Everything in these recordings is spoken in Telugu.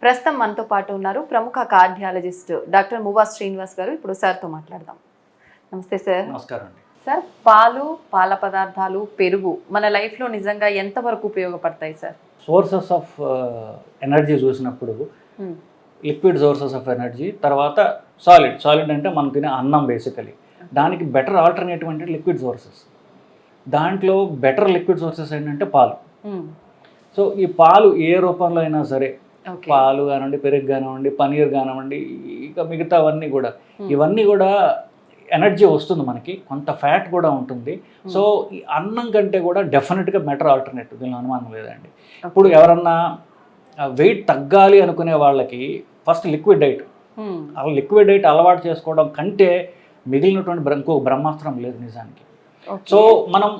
ప్రస్తుతం మనతో పాటు ఉన్నారు ప్రముఖ కార్డియాలజిస్ట్ డాక్టర్ మువా శ్రీనివాస్ గారు. ఇప్పుడు సార్తో మాట్లాడదాం. నమస్తే సార్. నమస్కారం అండి. సార్, పాలు, పాల పదార్థాలు, పెరుగు మన లైఫ్లో నిజంగా ఎంతవరకు ఉపయోగపడతాయి సార్? సోర్సెస్ ఆఫ్ ఎనర్జీ చూసినప్పుడు లిక్విడ్ సోర్సెస్ ఆఫ్ ఎనర్జీ, తర్వాత సాలిడ్ అంటే మనం తినే అన్నం బేసికలీ. దానికి బెటర్ ఆల్టర్నేటివ్ అంటే లిక్విడ్ సోర్సెస్. దాంట్లో బెటర్ లిక్విడ్ సోర్సెస్ ఏంటంటే పాలు. సో ఈ పాలు ఏ రూపంలో అయినా సరే, పాలు కానివ్వండి, పెరుగు కానివ్వండి, పనీర్ కానివ్వండి, ఇక మిగతావన్నీ కూడా, ఇవన్నీ కూడా ఎనర్జీ వస్తుంది మనకి, కొంత ఫ్యాట్ కూడా ఉంటుంది. సో ఈ అన్నం కంటే కూడా డెఫినెట్గా బెటర్ ఆల్టర్నేటివ్, దీనిలో అనుమానం లేదండి. ఇప్పుడు ఎవరన్నా వెయిట్ తగ్గాలి అనుకునే వాళ్ళకి ఫస్ట్ లిక్విడ్ డైట్, అలా లిక్విడ్ డైట్ అలవాటు చేసుకోవడం కంటే మిగిలినటువంటి ఇంకొక బ్రహ్మాస్త్రం లేదు నిజానికి. సో మనం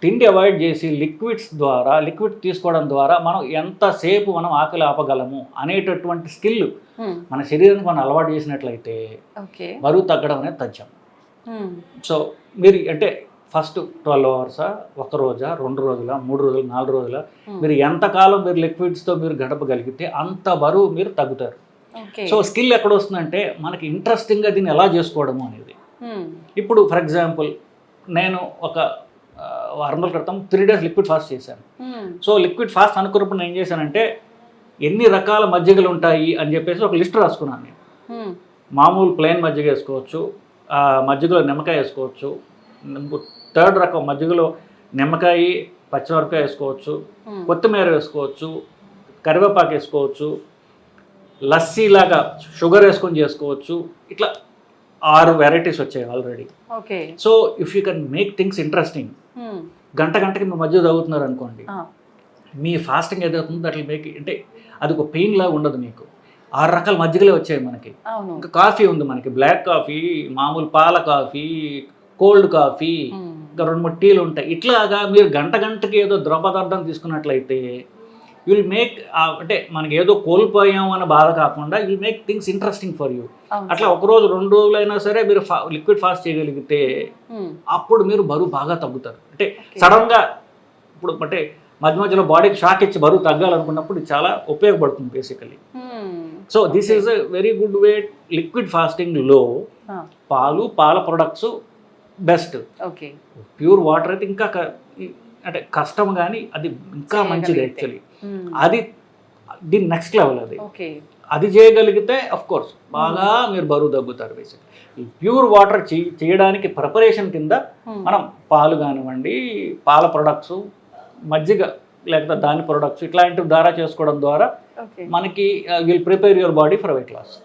తిండి అవాయిడ్ చేసి లిక్విడ్ తీసుకోవడం ద్వారా మనం ఎంతసేపు మనం ఆకలి ఆపగలము అనేటటువంటి స్కిల్ మన శరీరానికి మనం అలవాటు చేసినట్లయితే బరువు తగ్గడం అనేది తథ్యం. సో మీరు అంటే ఫస్ట్ 12 అవర్సా, ఒక రోజా, 2 రోజుల, 3 రోజులు, 4 రోజుల, మీరు ఎంతకాలం మీరు లిక్విడ్స్తో మీరు గడపగలిగితే అంత బరువు మీరు తగ్గుతారు. సో స్కిల్ ఎక్కడ వస్తుందంటే మనకి ఇంట్రెస్టింగ్గా దీన్ని ఎలా చేసుకోవడము అనేది. ఇప్పుడు ఫర్ ఎగ్జాంపుల్ నేను ఒక 6 రోజుల క్రితం 3 days లిక్విడ్ ఫాస్ట్ చేశాను. సో లిక్విడ్ ఫాస్ట్ అనుకున్నప్పుడు నేను ఏం చేశానంటే ఎన్ని రకాల మజ్జిగలు ఉంటాయి అని చెప్పేసి ఒక లిస్ట్ రాసుకున్నాను నేను. మామూలు ప్లెయిన్ మజ్జిగ వేసుకోవచ్చు, మజ్జిగలో నిమ్మకాయ వేసుకోవచ్చు, థర్డ్ రకం మజ్జిగలో నిమ్మకాయ, పచ్చిమిరపకాయ వేసుకోవచ్చు, కొత్తిమీర వేసుకోవచ్చు, కరివేపాకు వేసుకోవచ్చు, లస్సీలాగా షుగర్ వేసుకొని చేసుకోవచ్చు. ఇట్లా 6 వెరైటీస్ వచ్చాయి already. So if you can make things interesting, గంటకి మీ మధ్య తాగుతున్నారు అనుకోండి, మీ ఫాస్టింగ్ ఏదవుతుందో అట్లా మేక్ అంటే అది ఒక పెయిన్ లాగా ఉండదు. మీకు 6 రకాల మజ్జిగలే వచ్చాయి మనకి. ఇంకా కాఫీ ఉంది మనకి, బ్లాక్ కాఫీ, మామూలు పాల కాఫీ, కోల్డ్ కాఫీ, ఇంకా 2-3 టీలు ఉంటాయి. ఇట్లాగా మీరు గంటకి ఏదో ద్రవ పదార్థం తీసుకున్నట్లయితే విల్ మేక్, అంటే మనకి ఏదో కోల్పోయాం అన్న బాధ కాకుండా will make things interesting for you. అట్లా 1 రోజు 2 రోజులైనా సరే మీరు లిక్విడ్ ఫాస్ట్ చేయగలిగితే అప్పుడు మీరు బరువు బాగా తగ్గుతారు. అంటే సడన్గా ఇప్పుడు అంటే మధ్యలో బాడీకి షాక్ ఇచ్చి బరువు తగ్గాలనుకున్నప్పుడు ఇది చాలా ఉపయోగపడుతుంది basically. So this is a very good way. Liquid ఫాస్టింగ్లో పాలు, పాల ప్రొడక్ట్స్ బెస్ట్. ప్యూర్ వాటర్ అయితే ఇంకా అంటే కష్టం, కానీ అది ఇంకా మంచిది యాక్చువల్లీ. అది దీని నెక్స్ట్ లెవెల్. అది చేయగలిగితే అఫ్ కోర్స్ బాగా మీరు బరువు తగ్గుతారు. బేసిక్ ప్యూర్ వాటర్ చేయడానికి ప్రిపరేషన్ కింద మనం పాలు కానివ్వండి, పాల ప్రొడక్ట్స్, మజ్జిగ లేకపోతే దాని ప్రొడక్ట్స్ ఇట్లాంటివి ద్వారా చేసుకోవడం ద్వారా మనకి will prepare your body for weight loss.